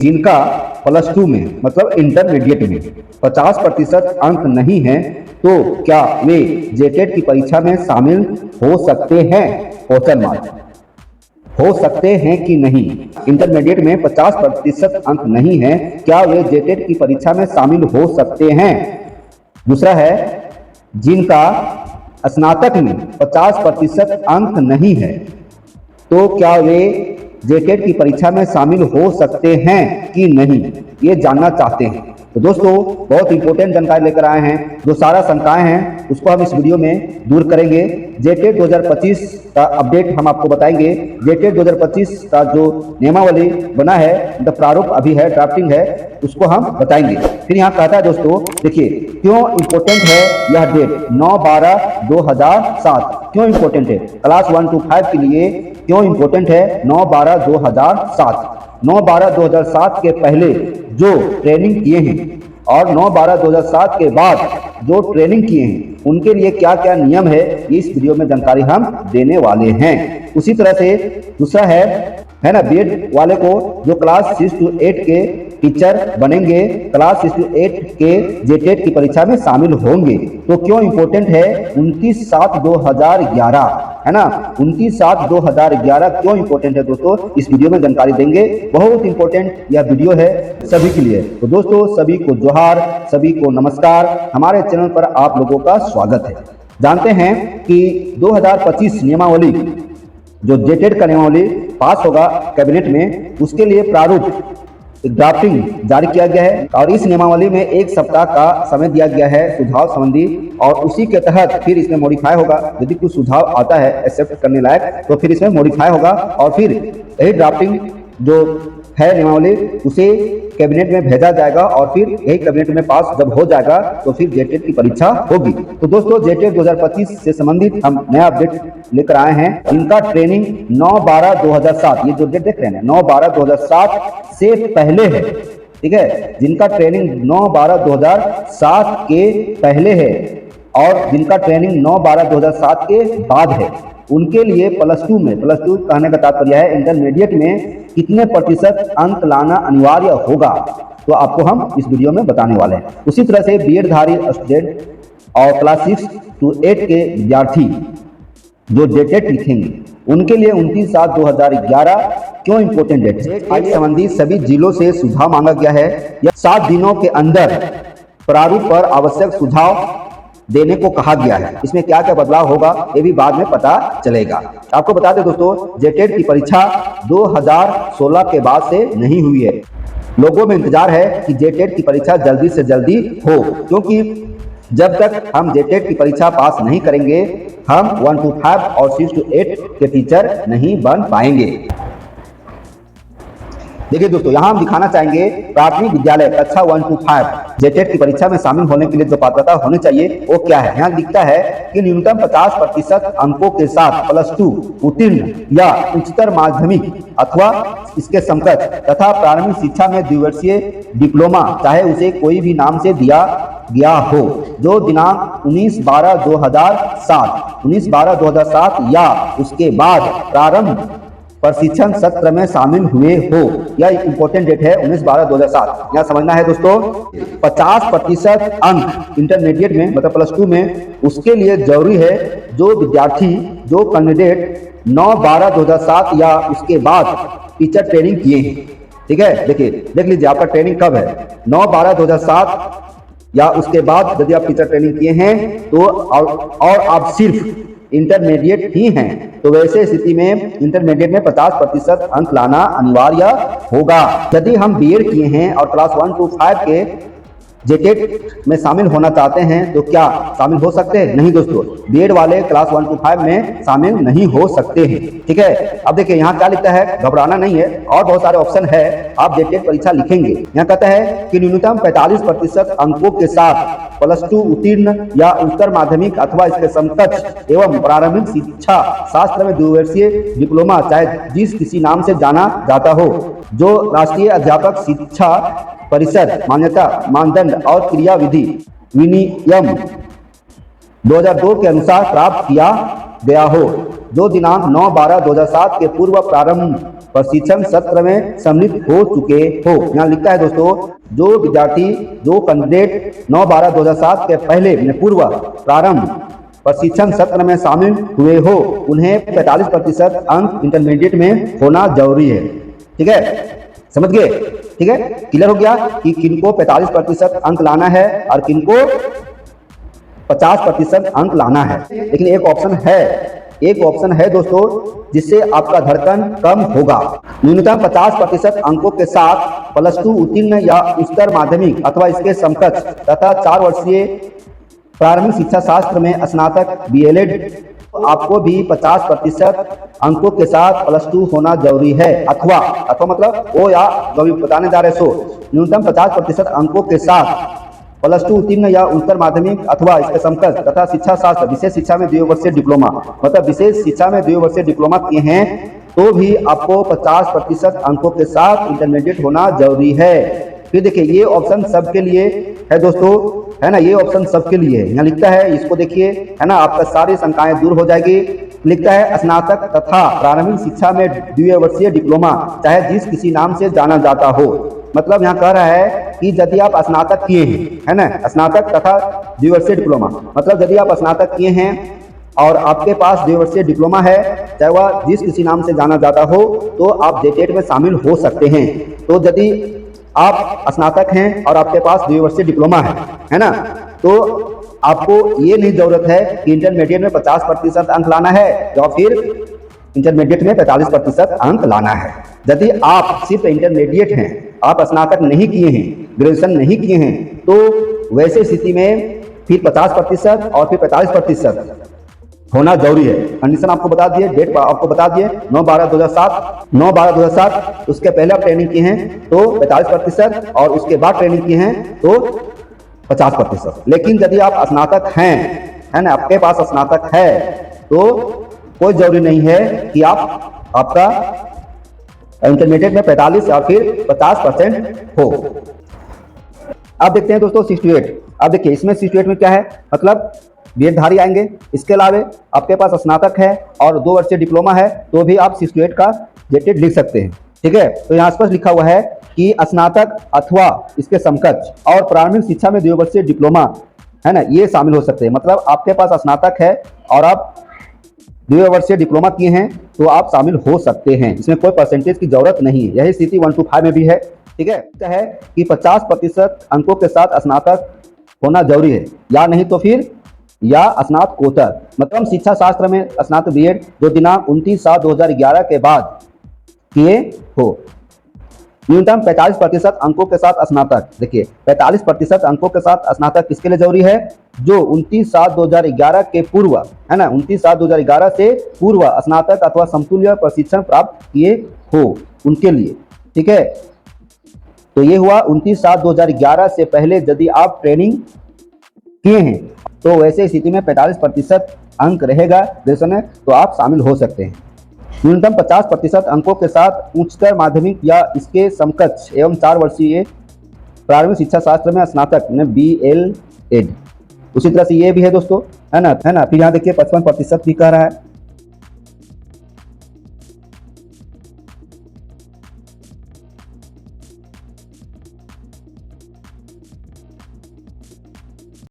जिनका +2 में मतलब इंटरमीडिएट में 50% अंक नहीं है तो क्या वे जेटेट की परीक्षा में शामिल हो सकते हैं? Question mark. हो सकते हैं कि नहीं। इंटरमीडिएट में 50% अंक नहीं है, क्या वे जेटेट की परीक्षा में शामिल हो सकते हैं? दूसरा है, जिनका स्नातक में 50% अंक नहीं है तो क्या वे जेटेट की परीक्षा में शामिल हो सकते हैं कि नहीं, ये जानना चाहते हैं। तो दोस्तों बहुत इंपॉर्टेंट जानकारी लेकर आए हैं। जो सारा शंकाएं हैं उसको हम इस वीडियो में दूर करेंगे। जेटेट 2025 का अपडेट हम आपको बताएंगे। जेटेट 2025 का जो नियमावली बना है, मतलब प्रारूप अभी है, ड्राफ्टिंग है, उसको हम बताएंगे। फिर यहाँ कहता है दोस्तों, देखिए क्यों इंपॉर्टेंट है यह डेट 9/12/2007। क्यों इंपॉर्टेंट है? क्लास 1 to 5 के लिए क्यों इंपॉर्टेंट है 9/12/2007? 9/12/2007 के पहले जो ट्रेनिंग किए हैं और 9/12/2007 के बाद जो ट्रेनिंग किए हैं उनके लिए क्या क्या नियम है, इस वीडियो में जानकारी हम देने वाले हैं। उसी तरह से दूसरा है ना, बीएड वाले को जो क्लास 6 to 8 के टीचर बनेंगे, क्लास 6 to 8 के जेटेट की परीक्षा में शामिल होंगे, तो क्यों इंपॉर्टेंट है 29/7/2011, है ना, 29/7/2011 क्यों इंपॉर्टेंट है दोस्तों, इस वीडियो में जानकारी देंगे। बहुत इंपॉर्टेंट यह वीडियो है सभी के लिए। तो दोस्तों सभी को जोहार, सभी को नमस्कार, हमारे चैनल पर आप लोगों का स्वागत है। जानते हैं कि 2025 नियमावली, जो जेटेट का नियमावली पास होगा कैबिनेट में, उसके लिए प्रारूप ड्राफ्टिंग जारी किया गया है और इस नियमावली में 1 सप्ताह का समय दिया गया है सुझाव संबंधी, और उसी के तहत फिर इसमें मॉडिफाई होगा। यदि कुछ सुझाव आता है एक्सेप्ट करने लायक तो फिर इसमें मॉडिफाई होगा और फिर यही ड्राफ्टिंग जो है नियमावली उसे कैबिनेट में भेजा जाएगा और फिर यही कैबिनेट में पास जब हो जाएगा तो फिर जेटेट की परीक्षा होगी। तो दोस्तों जेटेट 2025 से संबंधित हम नया अपडेट लेकर आए हैं। इनका ट्रेनिंग 9/12/2007, ये जो डेट देख रहे हैं 9/12/2007 से पहले है, ठीक है। जिनका ट्रेनिंग 9/12/2007 के पहले है और जिनका ट्रेनिंग 9/12/2007 के बाद है, उनके लिए +2 में, +2 कहने का तात्पर्य है इंटरमीडिएट में कितने प्रतिशत अंक लाना अनिवार्य होगा, तो आपको हम इस वीडियो में बताने वाले हैं। उसी तरह से बीएड धारी स्टूडेंट और क्लास 6 to 8 के विद्यार्थी जो जेटेट लिखेंगे उनके लिए 29/7/2011 क्यों इंपॉर्टेंट डेट है। जेटेट संबंधी सभी जिलों से सुझाव मांगा गया है। यह 7 दिनों के अंदर प्रारूप पर आवश्यक सुझाव देने को कहा गया है। इसमें क्या क्या बदलाव होगा ये भी बाद में पता चलेगा। आपको बता दें दोस्तों, जेटेट की परीक्षा 2016 के बाद से नहीं हुई है। लोगों में इंतजार है कि जेटेट की परीक्षा जल्दी से जल्दी हो, क्योंकि जब तक हम जेटेट की परीक्षा पास नहीं करेंगे हम 1 to 5 और 6 to 8 के टीचर नहीं बन पाएंगे। देखिए दोस्तों, यहाँ हम दिखाना चाहेंगे प्राथमिक विद्यालय कक्षा 1 to 5 जेटेट की परीक्षा में शामिल होने के लिए जो पात्रता होनी चाहिए वो क्या है। यहाँ दिखता है कि न्यूनतम 50% अंकों के साथ +2 उत्तीर्ण या उच्चतर माध्यमिक अथवा इसके समकक्ष तथा प्रारंभिक शिक्षा में द्विवर्षीय डिप्लोमा, चाहे उसे कोई भी नाम से दिया गया हो, जो दिनांक 19/12/2007 या उसके बाद प्रारंभ प्रशिक्षण सत्र में शामिल हुए हो। यह इंपॉर्टेंट डेट है 19/12/2007। यहाँ समझना है दोस्तों, 50% अंक इंटरमीडिएट में मतलब +2 में, उसके लिए जरूरी है जो विद्यार्थी, जो कैंडिडेट 9/12/2007 या उसके बाद टीचर ट्रेनिंग किए हैं, ठीक है। देखिए देख लीजिए आपका ट्रेनिंग कब है, 9/12/2007 या उसके बाद यदि आप टीचर ट्रेनिंग किए हैं तो और आप सिर्फ इंटरमीडिएट ही हैं, तो वैसे स्थिति में इंटरमीडिएट में 50% अंक लाना अनिवार्य होगा। यदि हम बीएड किए हैं और क्लास 1 to 5 के जेटेट में शामिल होना चाहते हैं तो क्या शामिल हो सकते हैं? नहीं दोस्तों, बीएड वाले क्लास 1 to 5 में शामिल नहीं हो सकते हैं, ठीक है। अब देखिए यहाँ क्या लिखता है, घबराना नहीं है और बहुत सारे ऑप्शन है, आप जेटेट परीक्षा लिखेंगे। यहाँ कहता है कि न्यूनतम 45% अंकों के साथ +2 उत्तीर्ण या उच्चतर माध्यमिक अथवा इसके समकक्ष एवं प्रारंभिक शिक्षा शास्त्र में द्विवर्षीय डिप्लोमा, चाहे जिस किसी नाम से जाना जाता हो, जो राष्ट्रीय अध्यापक शिक्षा परिषद मान्यता मानदंड और क्रियाविधि विनियम 2002 के अनुसार प्राप्त किया गया हो, जो दिनांक 9/12/2007 के पूर्व प्रारंभ प्रशिक्षण सत्र में सम्मिलित हो चुके हो। यहाँ लिखता है दोस्तों, जो विद्यार्थी जो कैंडिडेट 9/12/2007 के पहले पूर्व प्रारंभ प्रशिक्षण सत्र में शामिल हुए हो, उन्हें 45% अंक इंटरमीडिएट में होना जरूरी है। ठीक है, समझ गए? ठीक है, क्लियर हो गया कि किनको 45% अंक लाना है और किनको 50% अंक लाना है। लेकिन एक ऑप्शन है दोस्तों, जिससे आपका धड़कन कम होगा। न्यूनतम 50% अंकों के साथ +2 उत्तीर्ण या उच्चतर माध्यमिक अथवा इसके समकक्ष तथा 4 वर्षीय प्रारंभिक शिक्षा शास्त्र में स्नातक BLED, आपको भी 50% अंकों के साथ +2 होना जरूरी है। अथवा मतलब वो या जो भी बताने जा रहे सो न्यूनतम 50% अंकों के साथ +2 उत्तीर्ण या उच्चतर माध्यमिक अथवा इसके समकक्ष तथा शिक्षा शास्त्र विशेष शिक्षा में 2 वर्षीय डिप्लोमा, मतलब विशेष शिक्षा में 2 वर्षीय डिप्लोमा किए हैं तो भी आपको 50% अंकों के साथ इंटरमीडिएट होना जरूरी है। फिर देखिए, ये ऑप्शन सबके लिए है दोस्तों, है ना, ये ऑप्शन सबके लिए है। यहाँ लिखता है, इसको देखिए, है ना, आपका सारी शंकाएं दूर हो जाएगी। लिखता है स्नातक तथा प्रारंभिक शिक्षा में 2 वर्षीय डिप्लोमा चाहे जिस किसी नाम से जाना जाता हो। मतलब यहाँ कह रहा है कि यदि आप स्नातक किए हैं, है ना, स्नातक तथा 2 वर्षीय डिप्लोमा, मतलब यदि आप स्नातक किए हैं और आपके पास 2 वर्षीय डिप्लोमा है, चाहे वह जिस किसी नाम से जाना जाता हो, तो आप जेटेट में शामिल हो सकते हैं। तो यदि आप स्नातक हैं और आपके पास 2 वर्षीय डिप्लोमा है ना, तो आपको ये नहीं जरूरत है कि इंटरमीडिएट में 50% अंक लाना है या फिर इंटरमीडिएट में 45% अंक लाना है। यदि आप सिर्फ इंटरमीडिएट हैं, आप स्नातक नहीं किए हैं, ग्रेजुएशन नहीं किए हैं, तो वैसे स्थिति में फिर 50% और फिर 45% होना जरूरी है। कंडीशन आपको बता दिए, डेट आपको बता दिए 9/12/2007, उसके पहले आप ट्रेनिंग किए हैं तो 45% और उसके बाद ट्रेनिंग किए हैं तो 50%। लेकिन यदि आप स्नातक हैं, है ना, आपके पास स्नातक है, तो कोई जरूरी नहीं है कि आपका इंटरमीडिएट में 45 या फिर 50% हो। अब देखते हैं दोस्तों 68। अब देखिए, इसमें 68 में क्या है, मतलब BEdधारी आएंगे। इसके अलावा आपके पास स्नातक है और 2 वर्षीय डिप्लोमा है तो भी आप 68 का जेटेड लिख सकते हैं। ठीक है, तो यहाँ स्पष्ट लिखा हुआ है कि स्नातक अथवा इसके समकक्ष और प्रारंभिक शिक्षा में 2 वर्षीय डिप्लोमा, है ना, ये शामिल हो सकते हैं। मतलब आपके पास स्नातक है और आप 2 वर्षीय डिप्लोमा किए हैं तो आप शामिल हो सकते हैं। इसमें कोई परसेंटेज की जरूरत नहीं है। यही स्थिति 1 to 5 में भी है। ठीक है कि 50% अंकों के साथ स्नातक होना जरूरी है, या नहीं तो फिर या स्नातकोत्तर, मतलब शिक्षा शास्त्र में स्नातक BEd जो दिनांक 29/7/2011 के बाद किए हो। न्यूनतम 45% अंकों के साथ स्नातक। देखिए, 45% अंकों के साथ स्नातक किसके लिए जरूरी है? जो 29/7/2011 के पूर्व, है ना, 29/7/2011 से पूर्व स्नातक अथवा समतुल्य प्रशिक्षण प्राप्त किए हो, उनके लिए। ठीक है, तो ये हुआ 29/7/2011 से पहले यदि आप ट्रेनिंग किए हैं तो वैसे स्थिति में 45% अंक रहेगा ग्रेजुएशन में, तो आप शामिल हो सकते हैं। न्यूनतम 50% अंकों के साथ उच्चतर माध्यमिक या इसके समकक्ष एवं 4 वर्षीय प्रारंभिक शिक्षा शास्त्र में स्नातक में BLEd। उसी तरह से ये भी है दोस्तों, है ना। फिर यहाँ देखिए 55% भी कह रहा है।